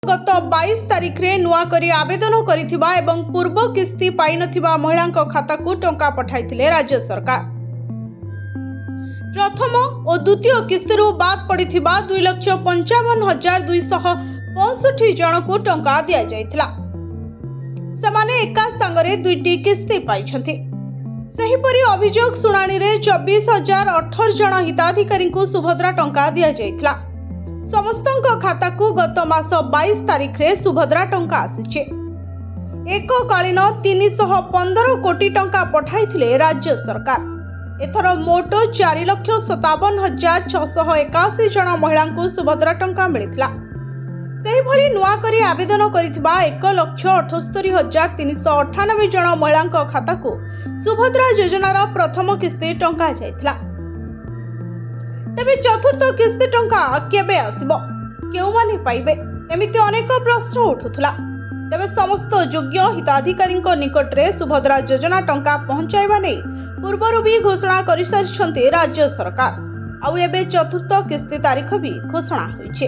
गत 22 तारिख रे नुआ करी आवेदन करिथिबा एवं पूर्व किस्ती पाई नथिबा महिलांको खाता को टंका पठाइथिले राज्य सरकार। प्रथम और द्वितीय किस्ती बाद पड़िथिबा 2,55,265 जन को टंका दिया जायथिला। समाने एका संगरे दुईटी किस्ती पाइछंती। सेहिपरि अभियोग सुनानी रे 24,018 जन हिताधिकारी को सुभद्रा टंका दिया जायथिला। समस्त खाता को गत मास 22 तारिख रे सुभद्रा टंका आसीचे। एक कालीन 315 कोटी टंका पठाइथिले राज्य सरकार। एथर मोट 4,57,681 जन महिला को सुभद्रा टंका मिलिथिला। सेहि भली नुआ करी आवेदन करिथिबा 1,78,398 जन महिला खाता को सुभद्रा योजनार प्रथम किस्ती टंका जायथिला। तेबे चतुर्थ किस्ती टंका केबे आसिबो, केउ माने पाइबे, एमिति अनेक प्रश्न उठुथुला। तेबे समस्त योग्य हिताधिकारी निकट रे सुभद्रा योजना टंका पहुंचाइबा नै पूर्वरु भी घोषणा करि सारिछन्ते राज्य सरकार। आउ एबे चतुर्थ किस्ती तारीख भी घोषणा होइछे।